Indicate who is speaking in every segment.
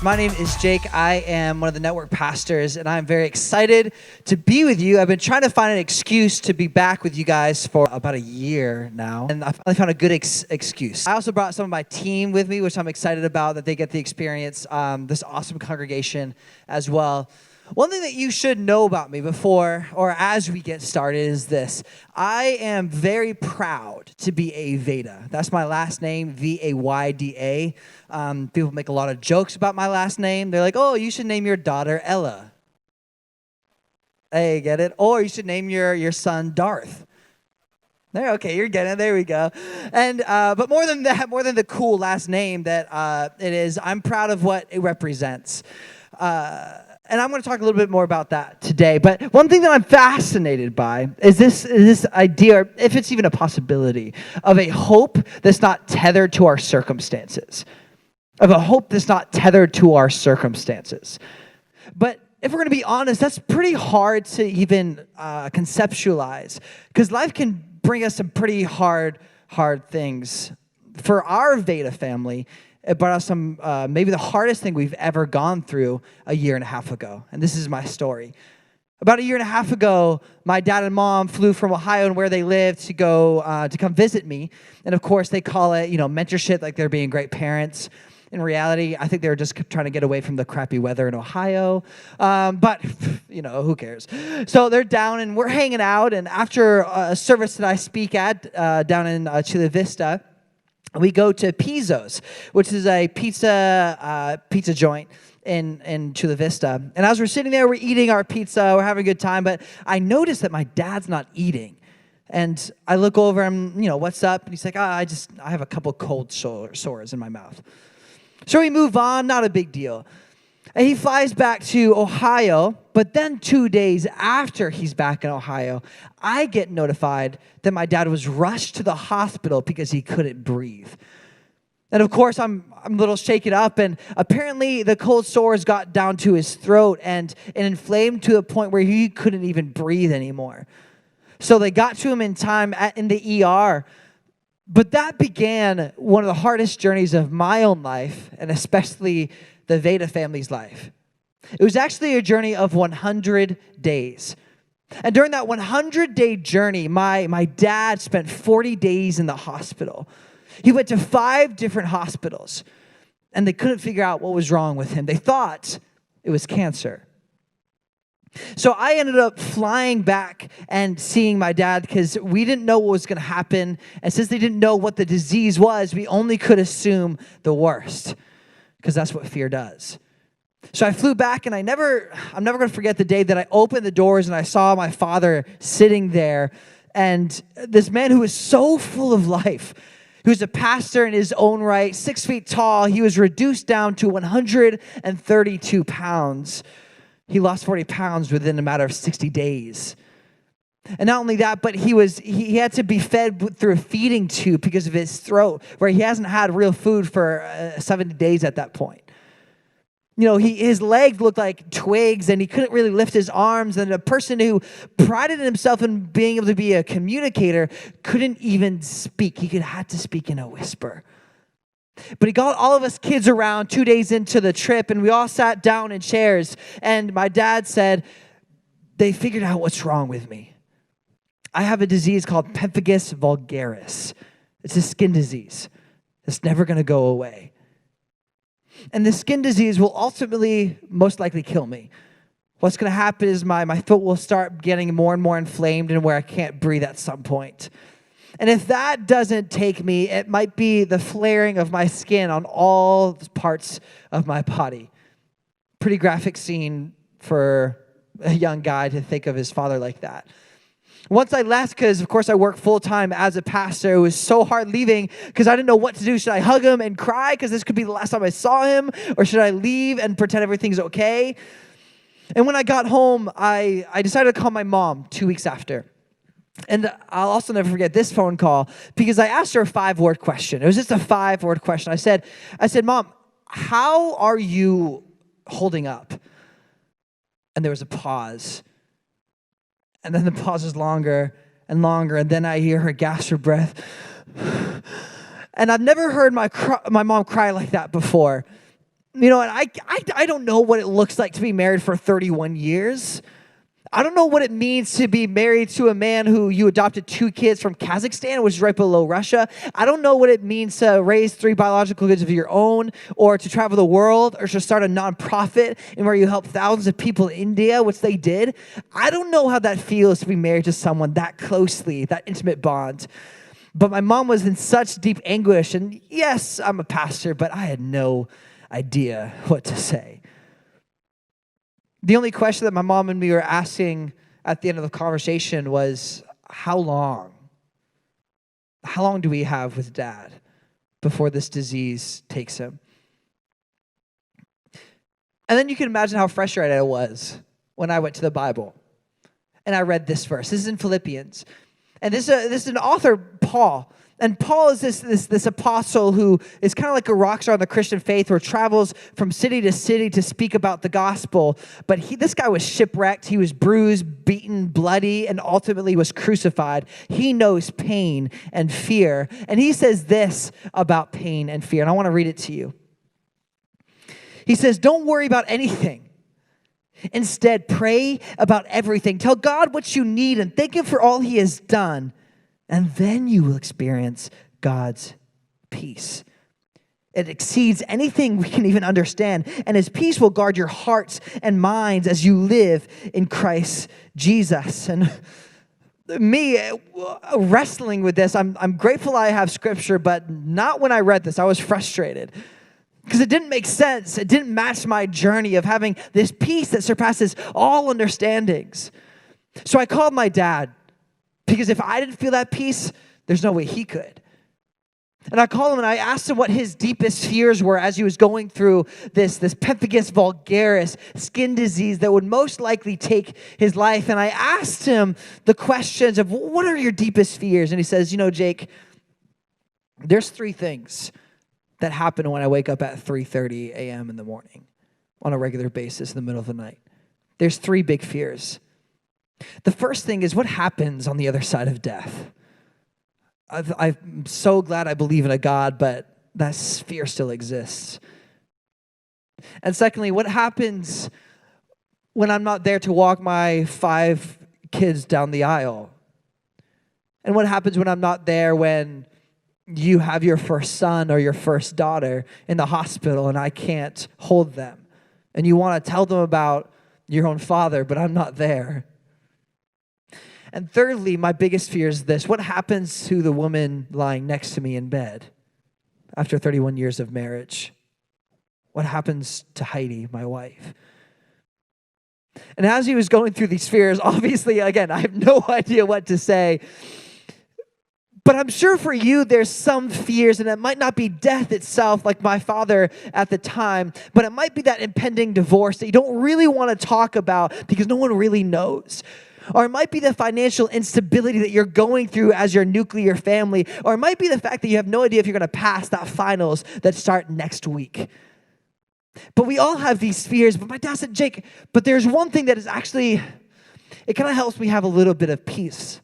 Speaker 1: My name is Jake. I am one of the network pastors, and I'm very excited to be with you. I've been trying to find an excuse to be back with you guys for about a year now, and I finally found a good excuse. I also brought some of my team with me, which I'm excited about, that they get the experience, this awesome congregation as well. One thing that you should know about me before or as we get started is this. I am very proud to be a Vayda. That's my last name, V-A-Y-D-A. People make a lot of jokes about my last name. They're like, oh, you should name your daughter Ella. Hey, get it? Or you should name your son Darth. There, okay, you're getting it. There we go. And but more than that, more than the cool last name that it is, I'm proud of what it represents. And I'm going to talk a little bit more about that today. But one thing that I'm fascinated by is this idea, or if it's even a possibility, of a hope that's not tethered to our circumstances. Of a hope that's not tethered to our circumstances. But if we're going to be honest, that's pretty hard to even conceptualize. Because life can bring us some pretty hard things. For our Vayda family, it brought us some, maybe the hardest thing we've ever gone through a year and a half ago. And this is my story. About a year and a half ago, my dad and mom flew from Ohio and where they live to go to come visit me. And of course, they call it, mentorship, like they're being great parents. In reality, I think they were just trying to get away from the crappy weather in Ohio. But, who cares? So they're down and we're hanging out. And after a service that I speak at down in Chula Vista, we go to Pizzo's, which is a pizza joint in Chula Vista. And as we're sitting there, we're eating our pizza, we're having a good time, but I noticed that my dad's not eating. And I look over him, what's up? And he's like, I have a couple cold sores in my mouth. So we move on, not a big deal. And he flies back to Ohio, but then 2 days after he's back in Ohio, I get notified that my dad was rushed to the hospital because he couldn't breathe. And of course, I'm a little shaken up, and apparently the cold sores got down to his throat and inflamed to the point where he couldn't even breathe anymore. So they got to him in time in the ER. But that began one of the hardest journeys of my own life, and especially the Vayda family's life. It was actually a journey of 100 days. And during that 100-day journey, my dad spent 40 days in the hospital. He went to 5 different hospitals, and they couldn't figure out what was wrong with him. They thought it was cancer. So I ended up flying back and seeing my dad because we didn't know what was going to happen. And since they didn't know what the disease was, we only could assume the worst because that's what fear does. So I flew back, and I'm never going to forget the day that I opened the doors and I saw my father sitting there. And this man who was so full of life, who was a pastor in his own right, 6 feet tall, he was reduced down to 132 pounds. He lost 40 pounds within a matter of 60 days. And not only that, but he had to be fed through a feeding tube because of his throat, where he hasn't had real food for 70 days at that point. His legs looked like twigs, and he couldn't really lift his arms. And a person who prided himself in being able to be a communicator couldn't even speak. He had to speak in a whisper. But he got all of us kids around 2 days into the trip, and we all sat down in chairs. And my dad said, they figured out what's wrong with me. I have a disease called pemphigus vulgaris. It's a skin disease. It's never going to go away. And the skin disease will ultimately most likely kill me. What's going to happen is my throat will start getting more and more inflamed and where I can't breathe at some point. And if that doesn't take me, it might be the flaring of my skin on all parts of my body. Pretty graphic scene for a young guy to think of his father like that. Once I left, because of course I work full-time as a pastor, it was so hard leaving because I didn't know what to do. Should I hug him and cry because this could be the last time I saw him? Or should I leave and pretend everything's okay? And when I got home, I decided to call my mom 2 weeks after. And I'll also never forget this phone call because I asked her a 5-word question. It was just a 5-word question. I said, Mom, how are you holding up? And there was a pause. And then the pause was longer and longer. And then I hear her gasp for breath. And I've never heard my mom cry like that before. And I don't know what it looks like to be married for 31 years. I don't know what it means to be married to a man who you adopted 2 kids from Kazakhstan, which is right below Russia. I don't know what it means to raise 3 biological kids of your own, or to travel the world, or to start a nonprofit and where you help thousands of people in India, which they did. I don't know how that feels to be married to someone that closely, that intimate bond. But my mom was in such deep anguish, and yes, I'm a pastor, but I had no idea what to say. The only question that my mom and me were asking at the end of the conversation was, how long? How long do we have with Dad before this disease takes him? And then you can imagine how frustrated I was when I went to the Bible and I read this verse. This is in Philippians. And this is an author, Paul. And Paul is this apostle who is kind of like a rock star in the Christian faith, who travels from city to city to speak about the gospel. But this guy was shipwrecked. He was bruised, beaten, bloody, and ultimately was crucified. He knows pain and fear. And he says this about pain and fear. And I want to read it to you. He says, don't worry about anything. Instead, pray about everything. Tell God what you need and thank Him for all He has done. And then you will experience God's peace. It exceeds anything we can even understand. And His peace will guard your hearts and minds as you live in Christ Jesus. And me wrestling with this, I'm grateful I have scripture, but not when I read this. I was frustrated because it didn't make sense. It didn't match my journey of having this peace that surpasses all understandings. So I called my dad. Because if I didn't feel that peace, there's no way he could. And I called him and I asked him what his deepest fears were as he was going through this pemphigus vulgaris skin disease that would most likely take his life. And I asked him the questions of, what are your deepest fears? And he says, Jake, there's 3 things that happen when I wake up at 3:30 a.m. in the morning on a regular basis in the middle of the night. There's 3 big fears. The first thing is, what happens on the other side of death? I'm so glad I believe in a God, but that fear still exists. And secondly, what happens when I'm not there to walk my 5 kids down the aisle? And what happens when I'm not there when you have your first son or your first daughter in the hospital and I can't hold them? And you want to tell them about your own father, but I'm not there. And thirdly, my biggest fear is this. What happens to the woman lying next to me in bed after 31 years of marriage? What happens to Heidi, my wife? And as he was going through these fears, obviously, again, I have no idea what to say. But I'm sure for you, there's some fears, and it might not be death itself, like my father at the time, but it might be that impending divorce that you don't really want to talk about because no one really knows. Or it might be the financial instability that you're going through as your nuclear family. Or it might be the fact that you have no idea if you're going to pass that finals that start next week. But we all have these fears. But my dad said, Jake, but there's one thing that is actually, it kind of helps me have a little bit of peace.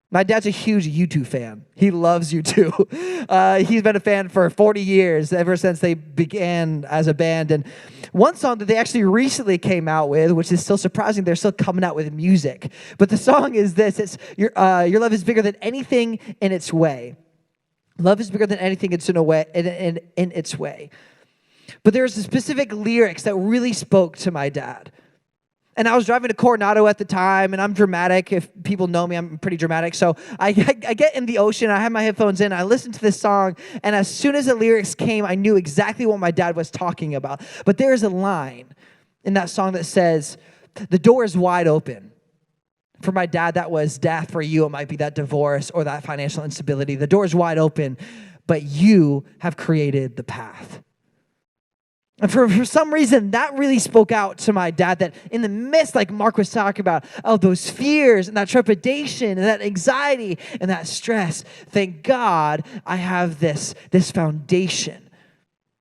Speaker 1: My dad's a huge U2 fan. He loves U2. He's been a fan for 40 years, ever since they began as a band. And one song that they actually recently came out with, which is still surprising, they're still coming out with music. But the song is this. It's your love is bigger than anything in its way. Love is bigger than anything in its way. But there's a specific lyrics that really spoke to my dad. And I was driving to Coronado at the time, and I'm dramatic. If people know me, I'm pretty dramatic. So I get in the ocean, I have my headphones in, I listen to this song, and as soon as the lyrics came, I knew exactly what my dad was talking about. But there is a line in that song that says, the door is wide open. For my dad, that was death. For you, it might be that divorce or that financial instability. The door is wide open, but you have created the path. And for some reason, that really spoke out to my dad, that in the midst, like Mark was talking about, of those fears and that trepidation and that anxiety and that stress, thank God I have this foundation.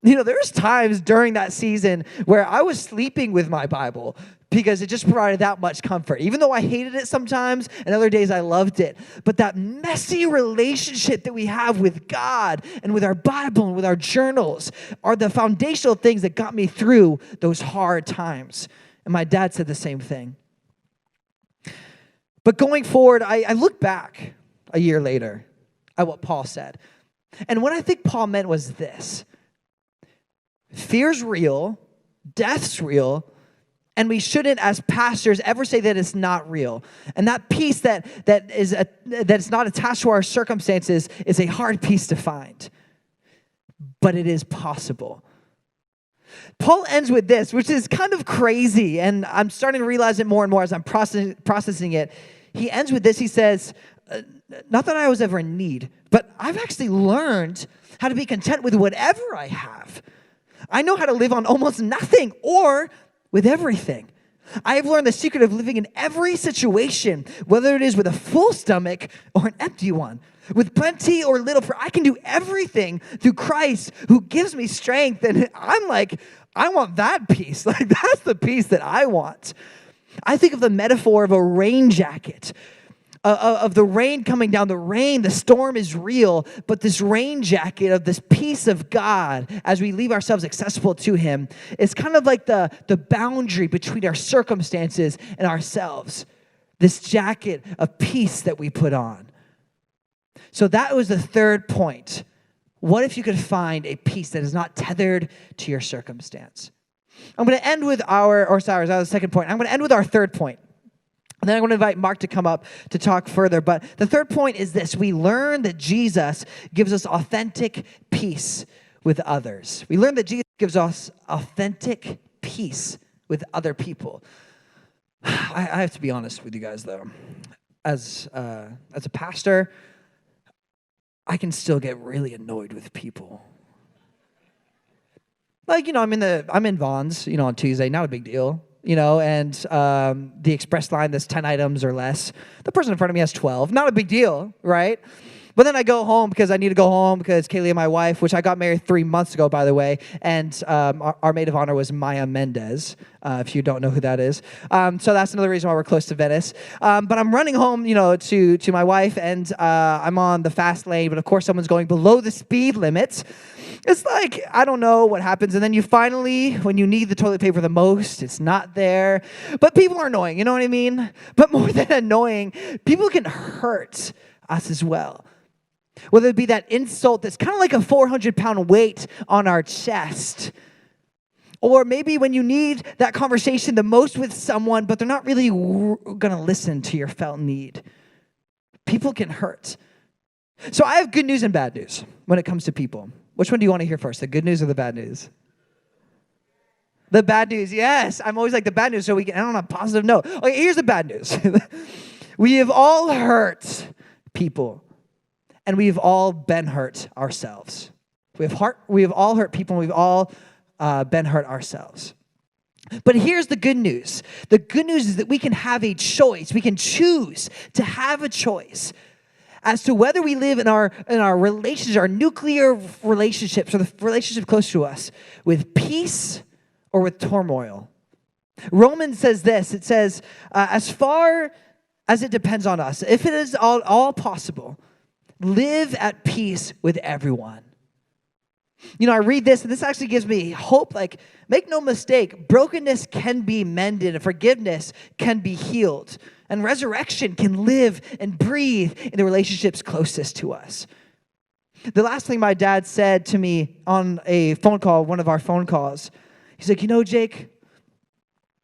Speaker 1: There's times during that season where I was sleeping with my Bible because it just provided that much comfort. Even though I hated it sometimes, and other days I loved it. But that messy relationship that we have with God and with our Bible and with our journals are the foundational things that got me through those hard times. And my dad said the same thing. But going forward, I look back a year later at what Paul said. And what I think Paul meant was this. Fear's real, death's real, and we shouldn't, as pastors, ever say that it's not real. And that peace that is not attached to our circumstances is a hard peace to find. But it is possible. Paul ends with this, which is kind of crazy, and I'm starting to realize it more and more as I'm processing it. He ends with this. He says, not that I was ever in need, but I've actually learned how to be content with whatever I have. I know how to live on almost nothing or with everything. I have learned the secret of living in every situation, whether it is with a full stomach or an empty one, with plenty or little, for I can do everything through Christ who gives me strength. And I'm like, I want that peace. Like, that's the peace that I want. I think of the metaphor of a rain jacket, of the rain coming down. The storm is real, but this rain jacket of this peace of God, as we leave ourselves accessible to Him, is kind of like the boundary between our circumstances and ourselves. This jacket of peace that we put on. So that was the third point. What if you could find a peace that is not tethered to your circumstance? I'm going to end with that was the second point. I'm going to end with our third point. And then I'm going to invite Mark to come up to talk further. But the third point is this. We learn that Jesus gives us authentic peace with others. We learn that Jesus gives us authentic peace with other people. I have to be honest with you guys, though. As a pastor, I can still get really annoyed with people. Like, I'm in Vaughn's, on Tuesday, not a big deal. And the express line that's 10 items or less. The person in front of me has 12. Not a big deal, right? But then I go home because I need to go home because Kaylee and my wife, which I got married 3 months ago, by the way, and our maid of honor was Maya Mendez, if you don't know who that is. So that's another reason why we're close to Venice. But I'm running home, to my wife, and I'm on the fast lane, but of course someone's going below the speed limit. It's like, I don't know what happens. And then you finally, when you need the toilet paper the most, it's not there. But people are annoying, you know what I mean? But more than annoying, people can hurt us as well. Whether it be that insult that's kind of like a 400-pound weight on our chest. Or maybe when you need that conversation the most with someone, but they're not really going to listen to your felt need. People can hurt. So I have good news and bad news when it comes to people. Which one do you want to hear first, the good news or the bad news? The bad news, yes. I'm always like the bad news, so we can end on a positive note. Okay, here's the bad news. We have all hurt people, and we've all been hurt ourselves. We have all hurt people, and we've all been hurt ourselves. But here's the good news. The good news is that we can have a choice. We can choose to have a choice as to whether we live in our relationships, our nuclear relationships, or the relationship close to us, with peace or with turmoil. Romans says this. It says, as far as it depends on us, if it is all possible, live at peace with everyone. I read this, and this actually gives me hope. Like, make no mistake, brokenness can be mended, and forgiveness can be healed. And resurrection can live and breathe in the relationships closest to us. The last thing my dad said to me on a phone call, one of our phone calls, he's like, Jake,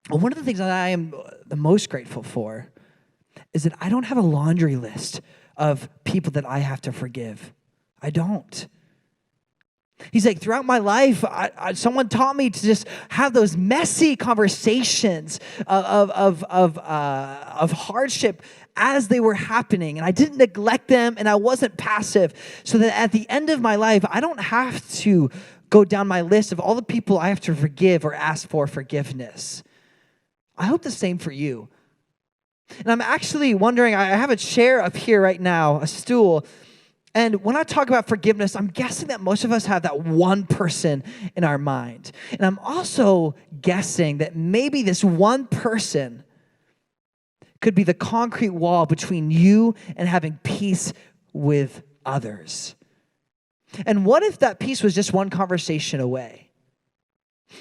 Speaker 1: one of the things that I am the most grateful for is that I don't have a laundry list of people that I have to forgive. I don't. He's like, throughout my life, someone taught me to just have those messy conversations of hardship as they were happening. And I didn't neglect them, and I wasn't passive. So that at the end of my life, I don't have to go down my list of all the people I have to forgive or ask for forgiveness. I hope the same for you. And I'm actually wondering, I have a chair up here right now, a stool. And when I talk about forgiveness, I'm guessing that most of us have that one person in our mind. And I'm also guessing that maybe this one person could be the concrete wall between you and having peace with others. And what if that peace was just one conversation away?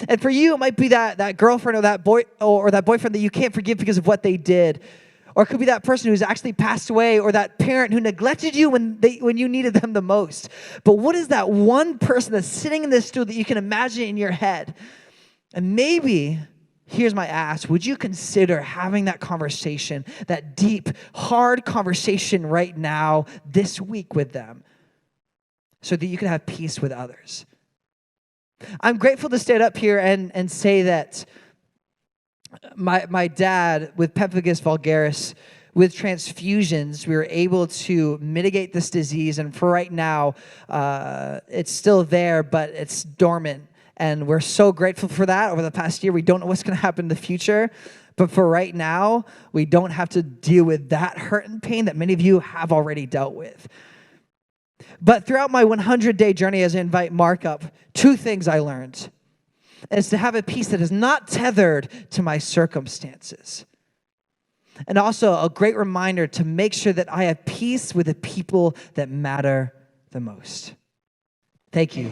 Speaker 1: And for you, it might be that girlfriend or that boy or that boyfriend that you can't forgive because of what they did. Or it could be that person who's actually passed away, or that parent who neglected you when you needed them the most. But what is that one person that's sitting in this stool that you can imagine in your head? And maybe, here's my ask, would you consider having that conversation, that deep, hard conversation right now, this week with them, so that you can have peace with others? I'm grateful to stand up here and say that my dad, with pemphigus vulgaris, with transfusions, we were able to mitigate this disease. And for right now, it's still there, but it's dormant. And we're so grateful for that. Over the past year, we don't know what's going to happen in the future. But for right now, we don't have to deal with that hurt and pain that many of you have already dealt with. But throughout my 100-day journey, as I invite Mark up, 2 things I learned. Is to have a peace that is not tethered to my circumstances. And also a great reminder to make sure that I have peace with the people that matter the most. Thank you.